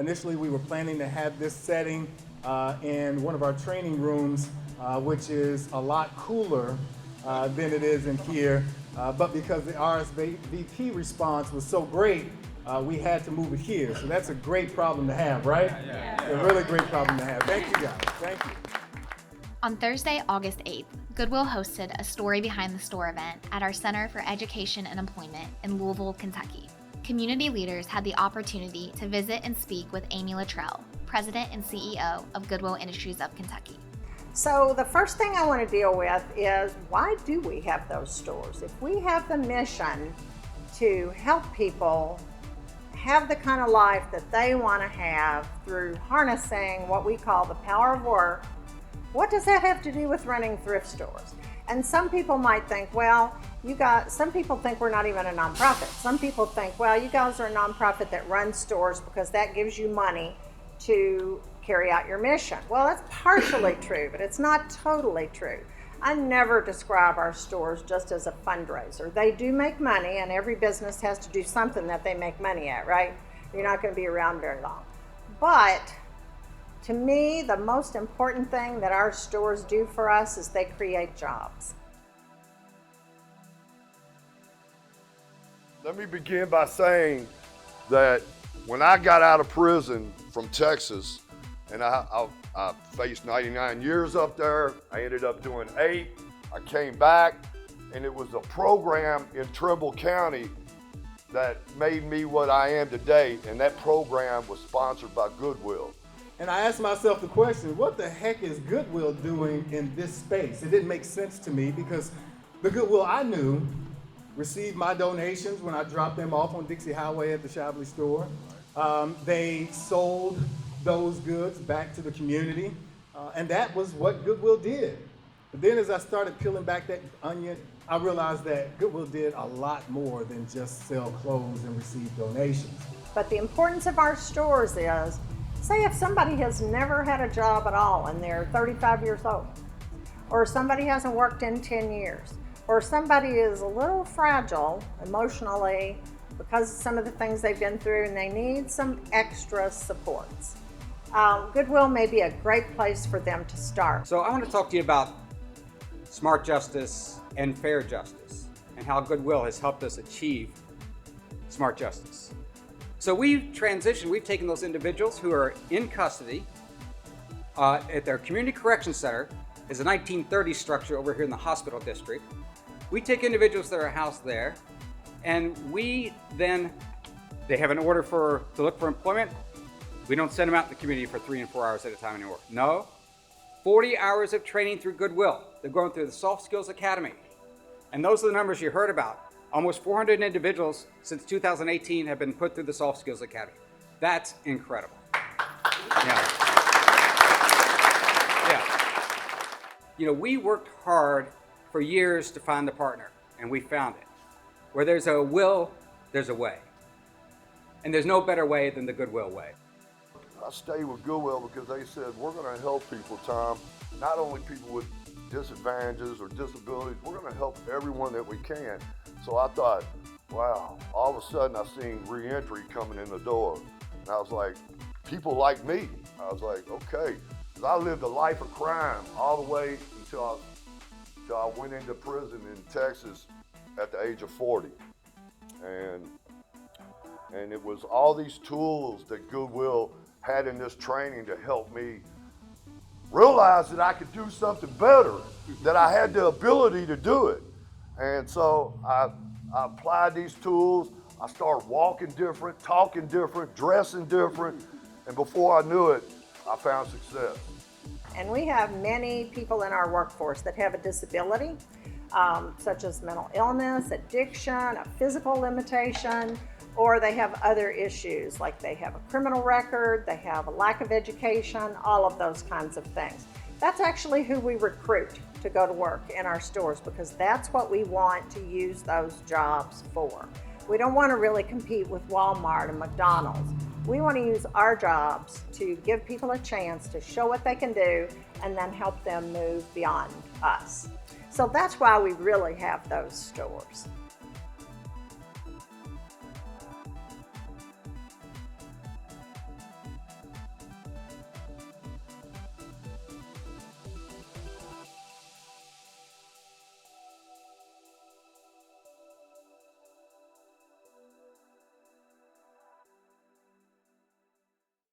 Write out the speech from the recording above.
Initially, we were planning to have this setting in one of our training rooms, which is a lot cooler than it is in here. But because the RSVP response was so great, we had to move it here. So that's a great problem to have, right? Yeah. A really great problem to have. Thank you, guys. Thank you. On Thursday, August 8th, Goodwill hosted a Story Behind the Store event at our Center for Education and Employment in Louisville, Kentucky. Community leaders had the opportunity to visit and speak with Amy Luttrell, President and CEO of Goodwill Industries of Kentucky. So the first thing I want to deal with is, why do we have those stores? If we have the mission to help people have the kind of life that they want to have through harnessing what we call the power of work, what does that have to do with running thrift stores? And some people might think, well, some people think we're not even a nonprofit. Some people think, well, you guys are a nonprofit that runs stores because that gives you money to carry out your mission. Well, that's partially true, but it's not totally true. I never describe our stores just as a fundraiser. They do make money, and every business has to do something that they make money at, right? You're not going to be around very long. But to me, the most important thing that our stores do for us is they create jobs. Let me begin by saying that when I got out of prison from Texas, and I faced 99 years up there, I ended up doing 8. I came back, and it was a program in Trimble County that made me what I am today, and that program was sponsored by Goodwill. And I asked myself the question, what the heck is Goodwill doing in this space? It didn't make sense to me because the Goodwill I knew received my donations when I dropped them off on Dixie Highway at the Shapley store. They sold those goods back to the community, and that was what Goodwill did. But then as I started peeling back that onion, I realized that Goodwill did a lot more than just sell clothes and receive donations. But the importance of our stores is, say if somebody has never had a job at all and they're 35 years old, or somebody hasn't worked in 10 years, or somebody is a little fragile emotionally because of some of the things they've been through and they need some extra supports. Goodwill may be a great place for them to start. So I want to talk to you about smart justice and fair justice and how Goodwill has helped us achieve smart justice. So we've taken those individuals who are in custody at their community correction center. Is a 1930s structure over here in the hospital district. We take individuals that are housed there, and they have an order to look for employment. We don't send them out in the community for 3 and 4 hours at a time anymore. No, 40 hours of training through Goodwill. They're going through the Soft Skills Academy. And those are the numbers you heard about. Almost 400 individuals since 2018 have been put through the Soft Skills Academy. That's incredible. Yeah. You know, we worked hard for years to find the partner, and we found it. Where there's a will, there's a way. And there's no better way than the Goodwill way. I stayed with Goodwill because they said, we're going to help people, Tom, not only people with disadvantages or disabilities, we're going to help everyone that we can. So I thought, wow, all of a sudden I seen re-entry coming in the door. And I was like, people like me. I was like, okay. 'Cause I lived a life of crime all the way until I went into prison in Texas at the age of 40. And it was all these tools that Goodwill had in this training to help me realize that I could do something better, that I had the ability to do it. And so I applied these tools. I started walking different, talking different, dressing different, and before I knew it, I found success. And we have many people in our workforce that have a disability, such as mental illness, addiction, a physical limitation, or they have other issues, like they have a criminal record, they have a lack of education, all of those kinds of things. That's actually who we recruit to go to work in our stores, because that's what we want to use those jobs for. We don't want to really compete with Walmart and McDonald's. We want to use our jobs to give people a chance to show what they can do and then help them move beyond us. So that's why we really have those stores.